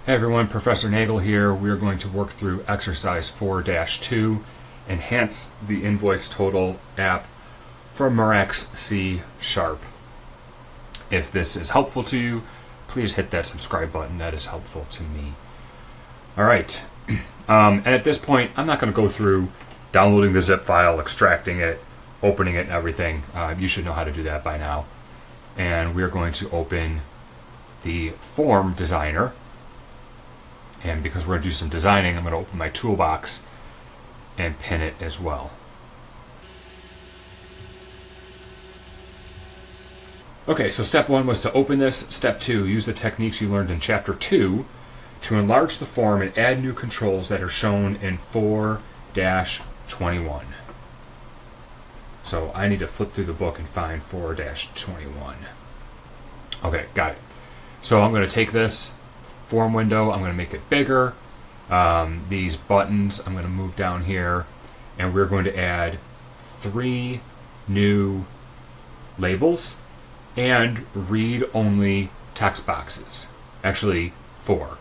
Hey everyone, Professor Nagel here. We are going to work through exercise 4-2, Enhance the Invoice Total app from Murach C#. If this is helpful to you, please hit that subscribe button. That is helpful to me. All right. And at this point, I'm not going to go through downloading the zip file, extracting it, opening it, and everything. You should know how to do that by now. And we're going to open the form designer. And because we're going to do some designing, I'm going to open my toolbox and pin it as well. Okay, so step 1 was to open this. Step 2, use the techniques you learned in chapter 2 to enlarge the form and add new controls that are shown in 4-21. So I need to flip through the book and find 4-21. Okay, got it. So I'm going to take this form window, I'm going to make it bigger. These buttons, I'm going to move down here, and we're going to add 3 new labels and read-only text boxes. Actually, 4.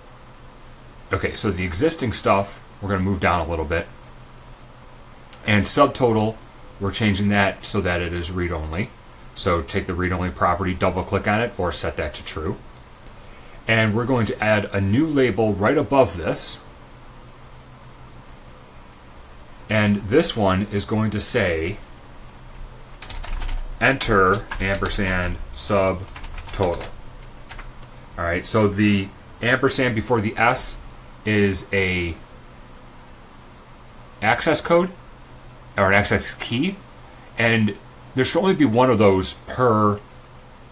Okay, so the existing stuff, we're going to move down a little bit. And subtotal, we're changing that so that it is read-only. So take the read-only property, double-click on it, or set that to true. And we're going to add a new label right above this. And this one is going to say enter ampersand subtotal. All right, so the ampersand before the S is a access code or an access key, and there should only be one of those per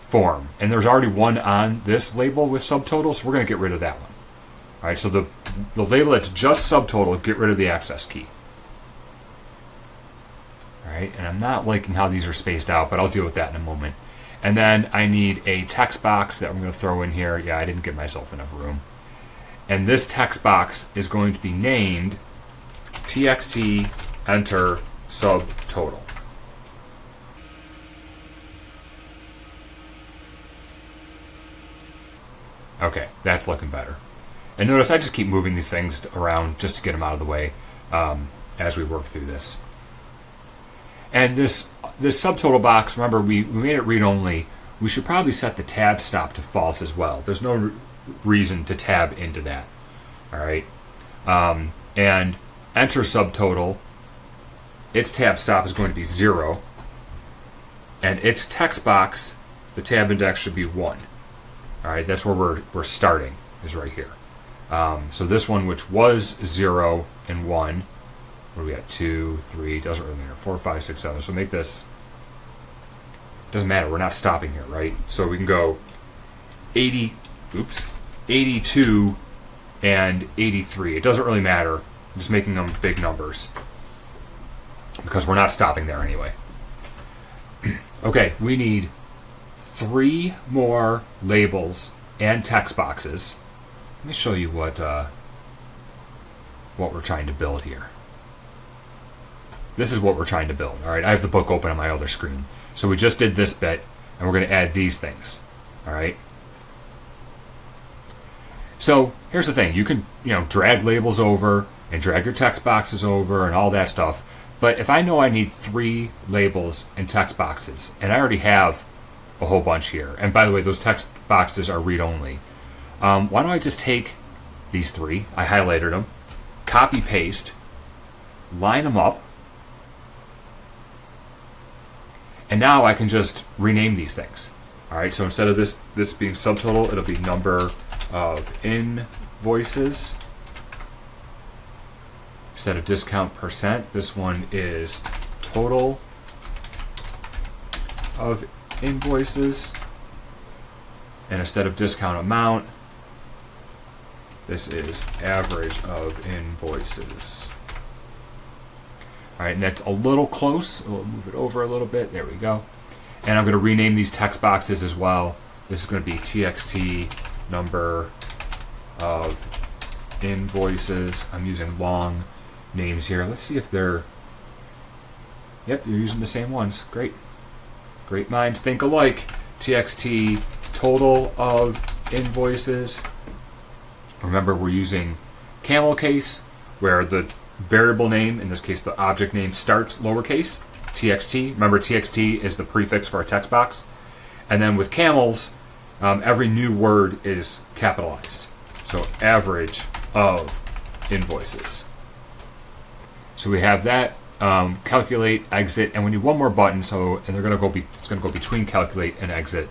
form, and there's already one on this label with subtotal, so we're going to get rid of that one. All right, so the label that's just subtotal, get rid of the access key. All right, and I'm not liking how these are spaced out, but I'll deal with that in a moment. And then I need a text box that I'm going to throw in here. Yeah, I didn't give myself enough room. And this text box is going to be named txt enter subtotal. Okay, that's looking better. And notice I just keep moving these things around just to get them out of the way as we work through this. And this subtotal box, remember we made it read-only. We should probably set the tab stop to false as well. There's no reason to tab into that. All right. And enter subtotal, its tab stop is going to be 0. And its text box, the tab index should be 1. All right, that's where we're starting, is right here. So this one, which was 0 and 1, what do we got? 2, 3, doesn't really matter. 4, 5, 6, 7. So make this, doesn't matter. We're not stopping here, right? So we can go 82 and 83. It doesn't really matter. I'm just making them big numbers because we're not stopping there anyway. Okay, we need 3 more labels and text boxes. Let me show you what we're trying to build here. This is what we're trying to build. All right, I have the book open on my other screen. So we just did this bit, and we're going to add these things. All right. So here's the thing: you can drag labels over and drag your text boxes over and all that stuff. But if I know I need 3 labels and text boxes, and I already have a whole bunch here. And by the way, those text boxes are read-only. Why don't I just take these 3, I highlighted them, copy paste, line them up, and now I can just rename these things. All right, so instead of this being subtotal, it'll be number of invoices. Instead of discount percent, this one is total of invoices, and instead of discount amount, this is average of invoices. All right, and that's a little close. We'll move it over a little bit. There we go. And I'm going to rename these text boxes as well. This is going to be txt number of invoices. I'm using long names here. Let's see if they're, yep, they're using the same ones. Great. Great minds think alike. txt total of invoices. Remember, we're using camel case, where the variable name, in this case the object name, starts lowercase, txt. Remember, txt is the prefix for our text box. And then with camels, every new word is capitalized. So average of invoices. So we have that, calculate, exit, and we need one more button. And they're going to go. It's going to go between calculate and exit.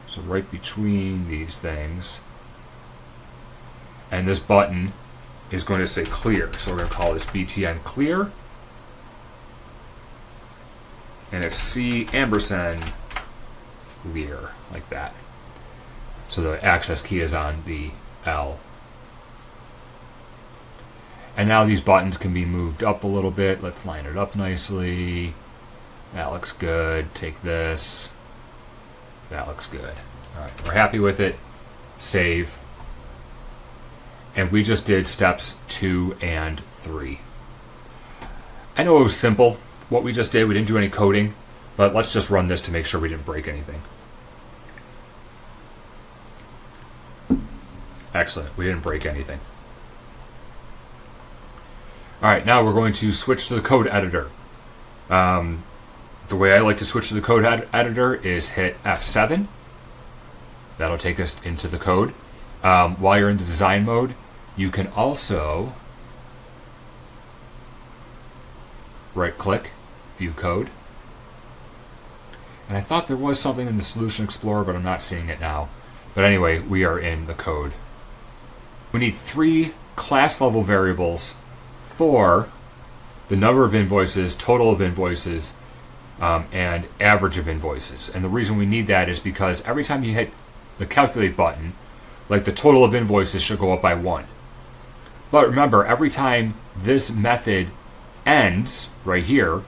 So right between these things. And this button is going to say clear. So we're going to call this btn clear. And it's C ampersand clear, like that. So the access key is on the L. And now these buttons can be moved up a little bit. Let's line it up nicely. That looks good. Take this. That looks good. All right, we're happy with it. Save. And we just did steps 2 and 3. I know it was simple, what we just did. We didn't do any coding, but let's just run this to make sure we didn't break anything. Excellent, we didn't break anything. All right, now we're going to switch to the code editor. The way I like to switch to the code editor is hit F7. That'll take us into the code. While you're in the design mode, you can also right-click, view code. And I thought there was something in the Solution Explorer, but I'm not seeing it now. But anyway, we are in the code. We need 3 class-level variables for the number of invoices, total of invoices, and average of invoices. And the reason we need that is because every time you hit the calculate button, like the total of invoices should go up by 1. But remember, every time this method ends, right here,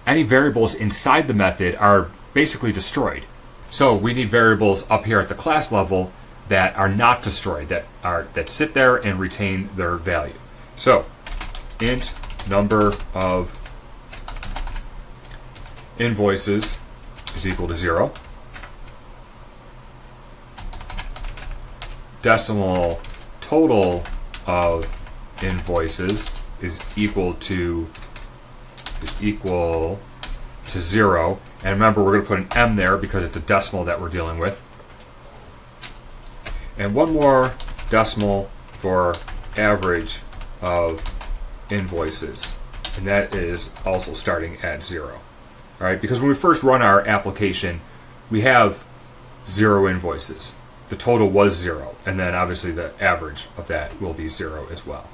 any variables inside the method are basically destroyed. So we need variables up here at the class level that are not destroyed, that sit there and retain their value. So int number of invoices is equal to 0. Decimal total of invoices is equal to 0. And remember, we're going to put an M there because it's a decimal that we're dealing with. And one more decimal for average of invoices. And that is also starting at 0. All right, because when we first run our application, we have 0 invoices. The total was 0, and then obviously the average of that will be 0 as well.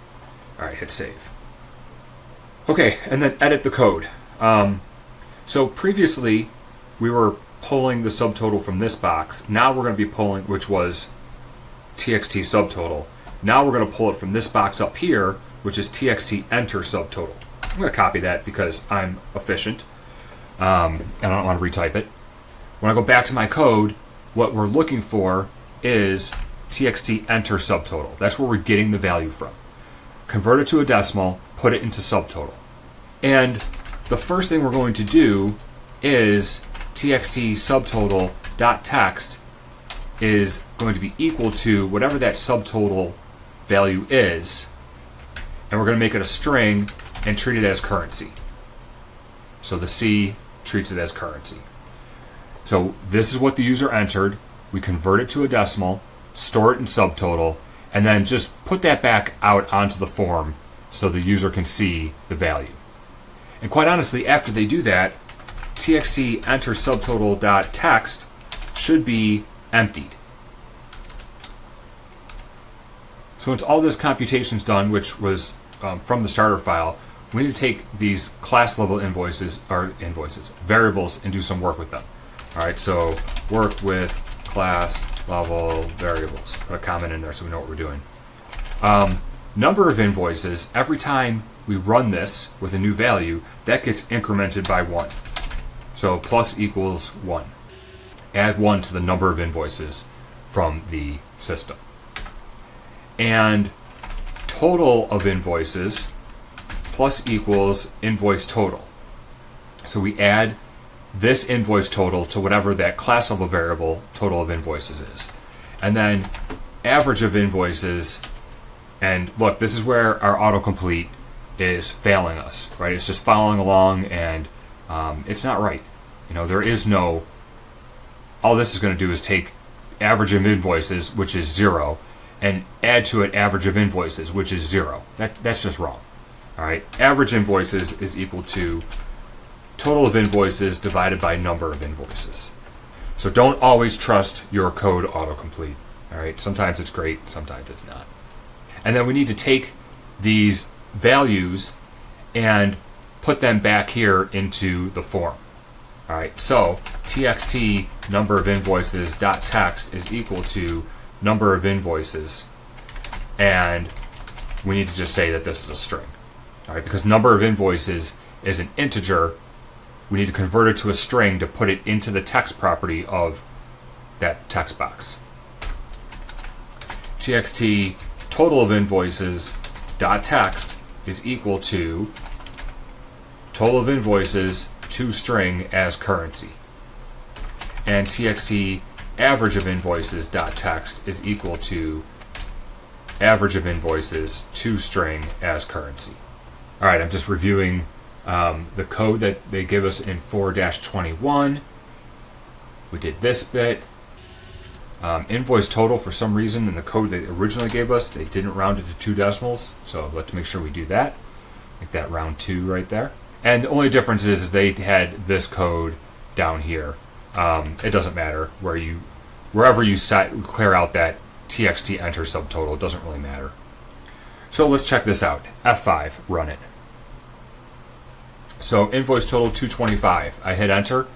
All right, hit save. Okay, and then edit the code. So previously, we were pulling the subtotal from this box. Now we're going to be pulling, which was txt subtotal. Now we're going to pull it from this box up here, which is txt enter subtotal. I'm going to copy that because I'm efficient. And I don't want to retype it. When I go back to my code, what we're looking for is txt enter subtotal. That's where we're getting the value from. Convert it to a decimal, put it into subtotal. And the first thing we're going to do is txt subtotal.text is going to be equal to whatever that subtotal value is, and we're going to make it a string and treat it as currency. So the C treats it as currency. So this is what the user entered. We convert it to a decimal, store it in subtotal, and then just put that back out onto the form so the user can see the value. And quite honestly, after they do that, txt enter subtotal.text should be emptied. So once all this computation's done, which was from the starter file, we need to take these class level variables, and do some work with them. All right, so work with class level variables. Put a comment in there so we know what we're doing. Number of invoices, every time we run this with a new value, that gets incremented by 1. So plus equals 1. Add 1 to the number of invoices from the system. And total of invoices plus equals invoice total. So we add this invoice total to whatever that class level variable total of invoices is. And then average of invoices, and look, this is where our autocomplete is failing us, right? It's just following along, and it's not right. You know, there is no, all this is going to do is take average of invoices, which is 0, and add to it average of invoices, which is 0. That's just wrong. All right, average invoices is equal to total of invoices divided by number of invoices. So don't always trust your code autocomplete. All right, sometimes it's great, sometimes it's not. And then we need to take these values and put them back here into the form. All right, so txt number of invoices dot text is equal to number of invoices, and we need to just say that this is a string. All right, because number of invoices is an integer, we need to convert it to a string to put it into the text property of that text box. Txt total of invoices dot text is equal to total of invoices to string as currency, and txt average of invoices dot text is equal to average of invoices to string as currency. All right, I'm just reviewing the code that they give us in 4-21. We did this bit. Invoice total, for some reason, in the code they originally gave us, they didn't round it to 2 decimals, so let's make sure we do that. Make that round 2 right there. And the only difference is they had this code down here. It doesn't matter wherever you clear out that txt enter subtotal, it doesn't really matter. So let's check this out. F5, run it. So invoice total 225. I hit enter.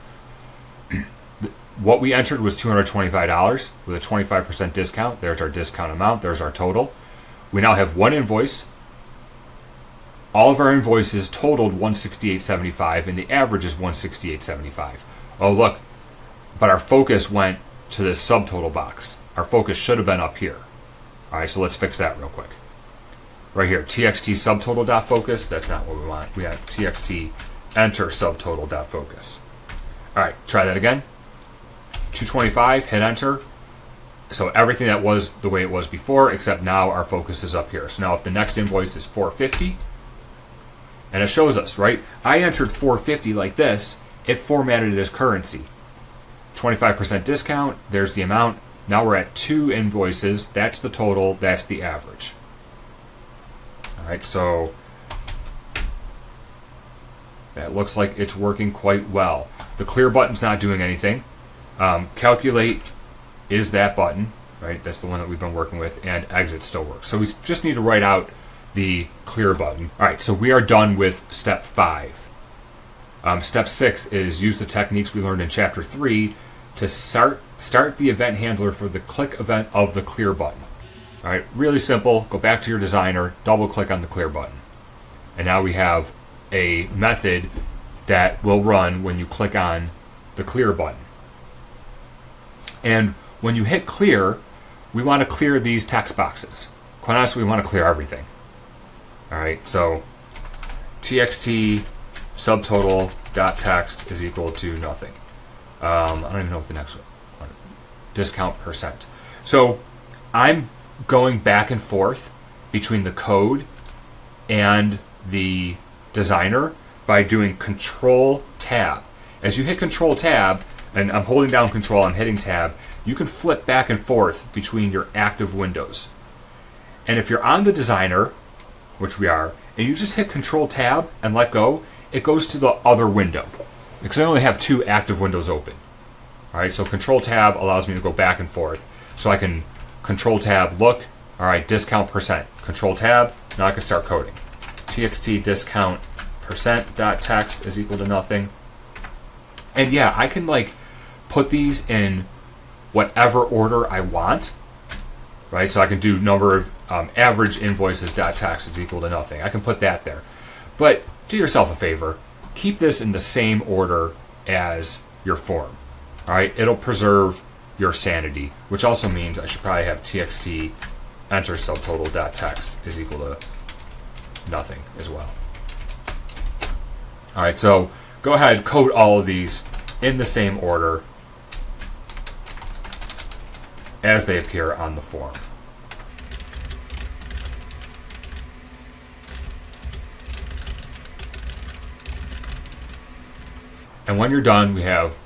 What we entered was $225 with a 25% discount. There's our discount amount. There's our total. We now have one invoice. All of our invoices totaled $168.75, and the average is $168.75. Oh, look, but our focus went to this subtotal box. Our focus should have been up here. All right, so let's fix that real quick. Right here, txt subtotal.focus. That's not what we want. We have txt enter subtotal.focus. All right, try that again. 225, hit enter. So everything that was the way it was before, except now our focus is up here. So now if the next invoice is 450, and it shows us, right? I entered 450 like this. It formatted it as currency. 25% discount, there's the amount. Now we're at 2 invoices. That's the total, that's the average. All right, so that looks like it's working quite well. The clear button's not doing anything. Calculate is that button, right? That's the one that we've been working with, and exit still works. So we just need to write out the clear button. All right, so we are done with step 5. Step 6 is use the techniques we learned in chapter 3 to start the event handler for the click event of the clear button. All right, really simple. Go back to your designer, double click on the clear button. And now we have a method that will run when you click on the clear button. And when you hit clear, we want to clear these text boxes. Quite honestly, we want to clear everything. All right, so txt subtotal.text is equal to nothing. I don't even know what the next one, discount percent. So I'm going back and forth between the code and the designer by doing Control Tab. As you hit Control Tab, and I'm holding down Control, I'm hitting Tab, you can flip back and forth between your active windows. And if you're on the designer, which we are, and you just hit Control Tab and let go, it goes to the other window. Because I only have 2 active windows open. All right, so Control Tab allows me to go back and forth. So I can Control Tab, look, all right, discount percent. Control Tab, now I can start coding. Txt discount percent dot text is equal to nothing. And yeah, I can like put these in whatever order I want, right? So I can do number of average invoices dot text is equal to nothing. I can put that there. But do yourself a favor, keep this in the same order as your form. All right, it'll preserve your sanity, which also means I should probably have txt enter subtotal.text is equal to nothing as well. All right, so go ahead, code all of these in the same order as they appear on the form. And when you're done, we have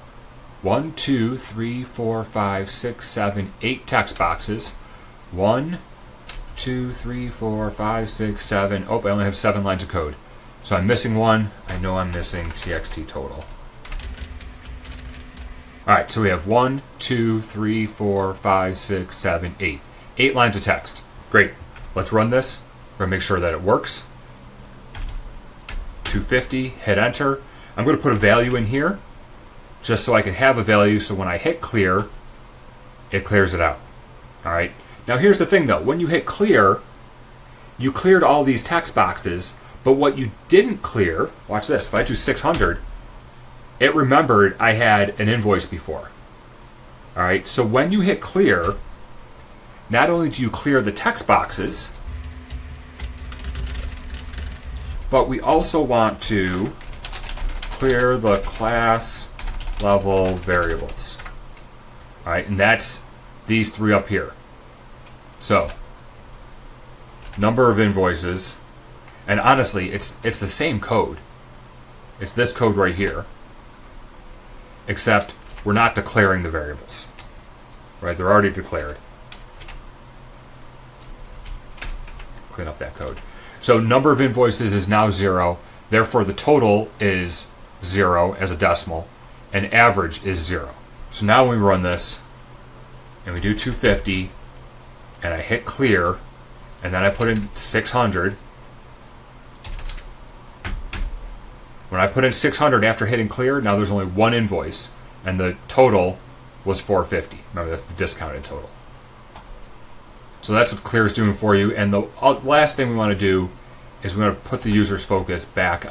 1, 2, 3, 4, 5, 6, 7, 8 text boxes. 1, 2, 3, 4, 5, 6, 7. Oh, I only have 7 lines of code. So I'm missing one. I know I'm missing txt total. All right, so we have 1, 2, 3, 4, 5, 6, 7, 8. 8 lines of text. Great. Let's run this. We're going to make sure that it works. 250, hit enter. I'm going to put a value in here just so I can have a value so when I hit clear, it clears it out. All right. Now here's the thing though. When you hit clear, you cleared all these text boxes, but what you didn't clear, watch this, if I do 600, it remembered I had an invoice before. All right. So when you hit clear, not only do you clear the text boxes, but we also want to clear the class level variables. All right, and that's these 3 up here. So, number of invoices, and honestly, it's the same code. It's this code right here, except we're not declaring the variables. Right, they're already declared. Clean up that code. So number of invoices is now 0. Therefore, the total is 0 as a decimal, and average is 0. So now when we run this, and we do 250, and I hit clear, and then I put in 600. When I put in 600 after hitting clear, now there's only one invoice, and the total was 450. Remember, that's the discounted total. So that's what clear is doing for you. And the last thing we want to do is we want to put the user's focus back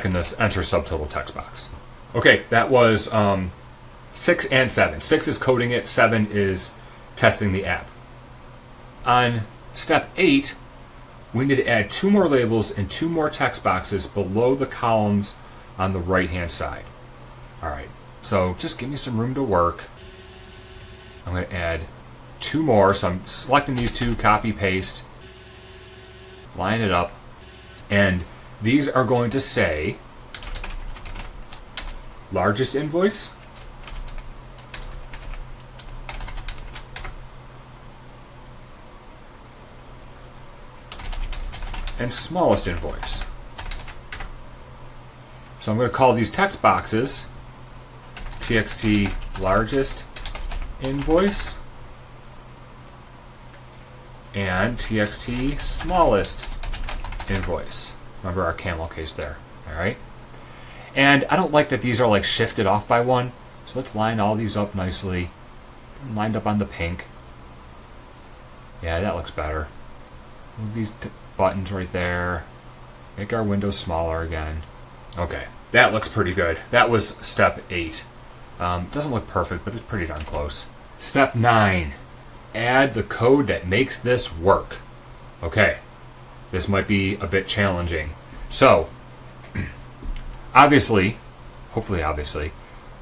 in this enter subtotal text box. Okay, that was 6 and 7. 6 is coding it, 7 is testing the app. On step 8, we need to add 2 more labels and 2 more text boxes below the columns on the right-hand side. All right, so just give me some room to work. I'm going to add 2 more, so I'm selecting these 2, copy, paste, line it up, and these are going to say largest invoice, and smallest invoice. So I'm going to call these text boxes txt largest invoice and txt smallest invoice. Remember our camel case there. All right. And I don't like that these are like shifted off by 1. So let's line all these up nicely. Lined up on the pink. Yeah, that looks better. Move these buttons right there. Make our windows smaller again. Okay, that looks pretty good. That was step 8. Doesn't look perfect, but it's pretty darn close. Step 9. Add the code that makes this work. Okay, this might be a bit challenging. So, hopefully,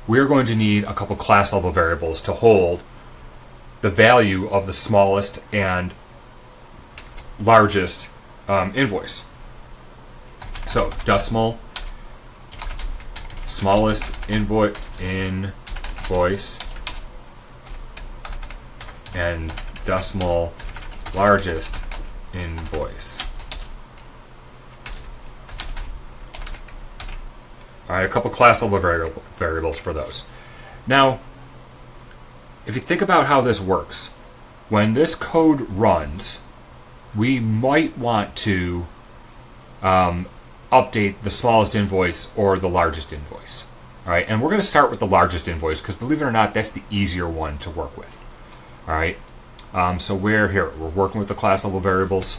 we're going to need a couple class level variables to hold the value of the smallest and largest invoice. So, decimal, smallest invoice, and decimal largest invoice. All right, a couple class level variables for those. Now, if you think about how this works, when this code runs, we might want to update the smallest invoice or the largest invoice. All right, and we're going to start with the largest invoice because, believe it or not, that's the easier one to work with. All right, so we're working with the class level variables.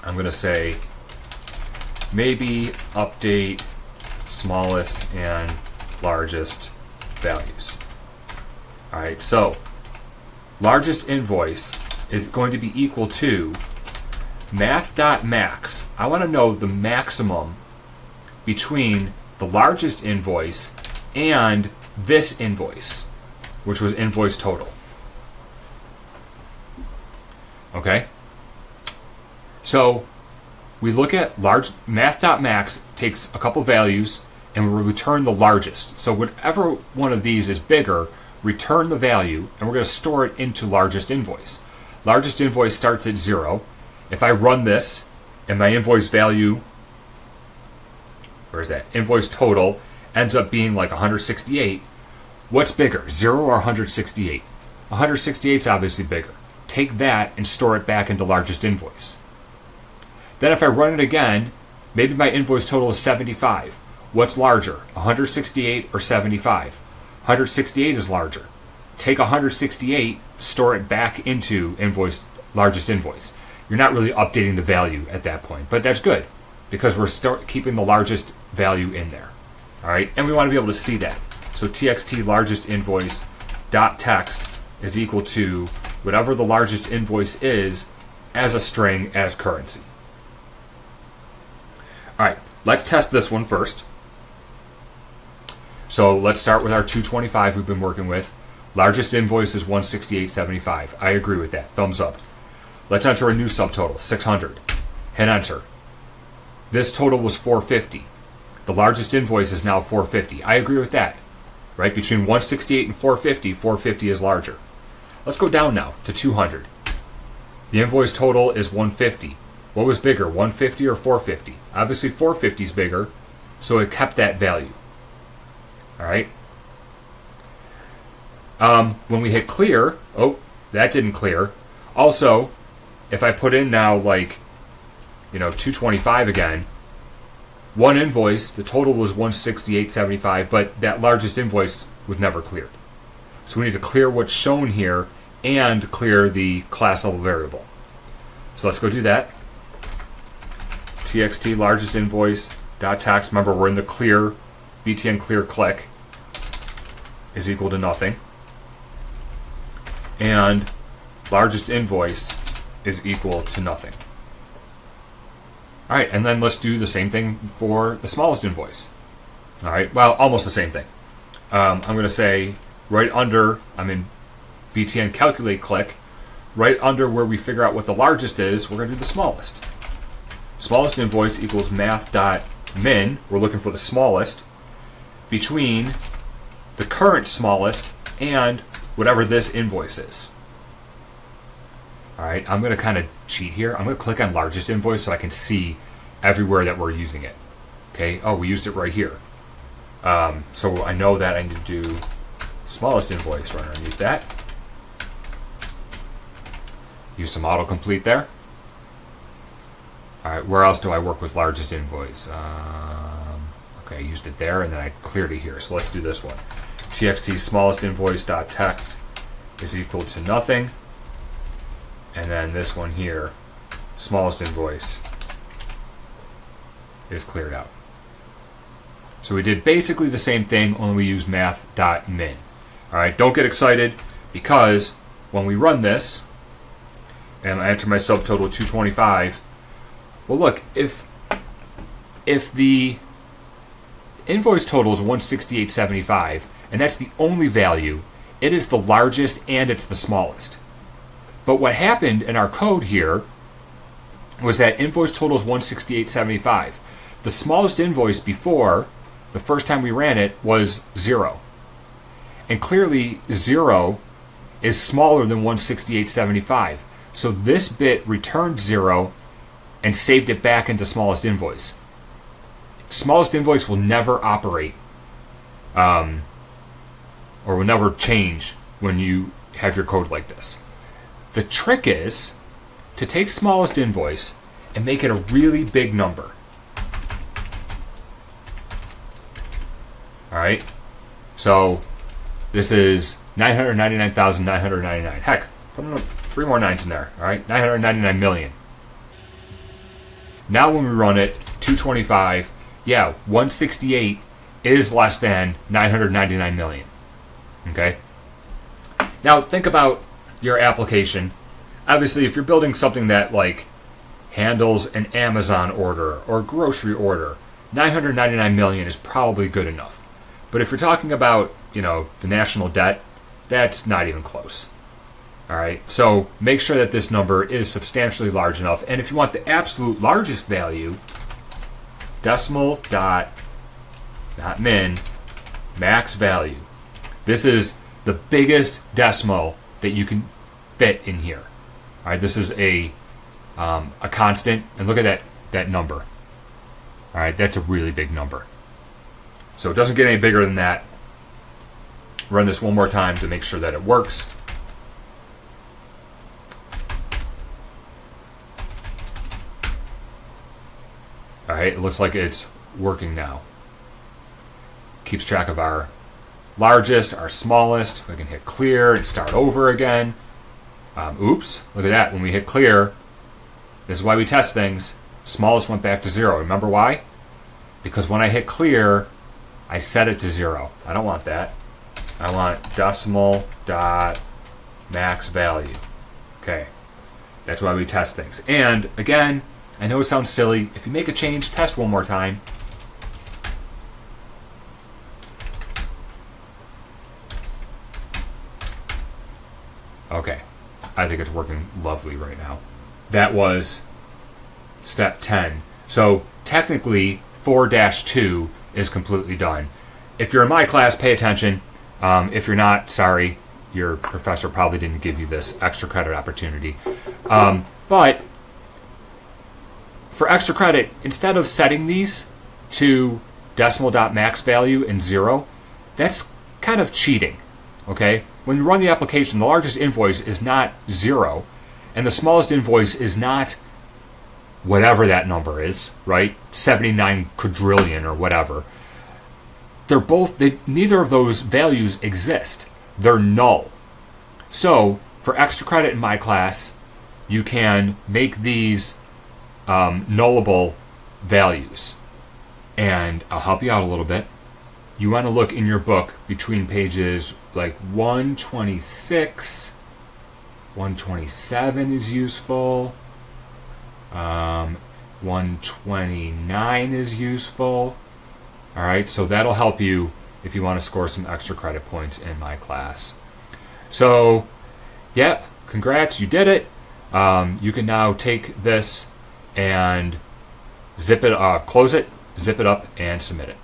I'm going to say maybe update smallest and largest values. All right, so largest invoice is going to be equal to math.max. I want to know the maximum between the largest invoice and this invoice, which was invoice total. Okay? So we look at math.max takes a couple values and we return the largest. So whatever one of these is bigger, return the value, and we're going to store it into largest invoice. Largest invoice starts at 0. If I run this and my invoice value, where's that? Invoice total ends up being like 168. What's bigger, 0 or 168? 168 is obviously bigger. Take that and store it back into largest invoice. Then if I run it again, maybe my invoice total is 75. What's larger, 168 or 75? 168 is larger. Take 168, store it back into largest invoice. You're not really updating the value at that point, but that's good because we're keeping the largest value in there. All right, and we want to be able to see that. So txt largest invoice dot text is equal to whatever the largest invoice is as a string as currency. All right, let's test this one first. So let's start with our 225 we've been working with. Largest invoice is 168.75. I agree with that. Thumbs up. Let's enter a new subtotal, 600. Hit enter. This total was 450. The largest invoice is now 450. I agree with that. Right? Between 168 and 450, 450 is larger. Let's go down now to 200. The invoice total is 150. What was bigger, 150 or 450? Obviously 450 is bigger, so it kept that value. All right. When we hit clear, oh, that didn't clear. Also, if I put in now 225 again, one invoice, the total was 168.75, but that largest invoice was never cleared. So we need to clear what's shown here and clear the class level variable. So let's go do that. txt largest invoice dot text. Remember, we're in the clear btn clear click is equal to nothing, and largest invoice is equal to nothing. All right, and then let's do the same thing for the smallest invoice. All right, well, almost the same thing. I'm going to say right under, I'm in btn calculate click, right under where we figure out what the largest is, we're going to do the smallest. Smallest invoice equals math.min, we're looking for the smallest, between the current smallest and whatever this invoice is. All right, I'm going to kind of cheat here. I'm going to click on largest invoice so I can see everywhere that we're using it. Okay, oh, we used it right here. So I know that I need to do smallest invoice right underneath that. Use some autocomplete there. All right, where else do I work with largest invoice? Okay, I used it there and then I cleared it here. So let's do this one. txt smallest invoice dot text is equal to nothing. And then this one here, smallest invoice, is cleared out. So we did basically the same thing, only we use math.min. All right, don't get excited because when we run this and I enter my subtotal 225, well, look, if the invoice total is 168.75 and that's the only value, it is the largest and it's the smallest. But what happened in our code here was that invoice total is 168.75. The smallest invoice before, the first time we ran it, was 0. And clearly 0 is smaller than 168.75. So this bit returned 0 and saved it back into smallest invoice. Smallest invoice will never operate or will never change when you have your code like this. The trick is to take smallest invoice and make it a really big number. All right, so this is 999,999. Heck, put 3 more nines in there. All right, 999 million. Now when we run it, 225, yeah, 168 is less than 999 million. Okay. Now think about your application. Obviously, if you're building something that handles an Amazon order or grocery order, 999 million is probably good enough. But if you're talking about, the national debt, that's not even close. All right, so make sure that this number is substantially large enough. And if you want the absolute largest value, decimal dot, not min, max value. This is the biggest decimal that you can fit in here. All right, this is a constant, and look at that number. All right, that's a really big number. So it doesn't get any bigger than that. Run this one more time to make sure that it works. All right, it looks like it's working now. Keeps track of our largest, our smallest. We can hit clear and start over again. Oops, look at that. When we hit clear, this is why we test things. Smallest went back to 0. Remember why? Because when I hit clear, I set it to 0. I don't want that. I want decimal dot max value. Okay, that's why we test things. And again, I know it sounds silly. If you make a change, test one more time. Okay, I think it's working lovely right now. That was step 10. So technically 4-2 is completely done. If you're in my class, pay attention. If you're not, sorry, your professor probably didn't give you this extra credit opportunity. But for extra credit, instead of setting these to decimal.max value and 0, that's kind of cheating, okay? When you run the application, the largest invoice is not 0, and the smallest invoice is not whatever that number is, right? 79 quadrillion or whatever. Neither of those values exist. They're null. So, for extra credit in my class, you can make these nullable values. And I'll help you out a little bit. You want to look in your book between pages like 126, 127 is useful, 129 is useful. All right, so that'll help you if you want to score some extra credit points in my class. So, yeah, congrats, you did it. You can now take this and close it, zip it up, and submit it.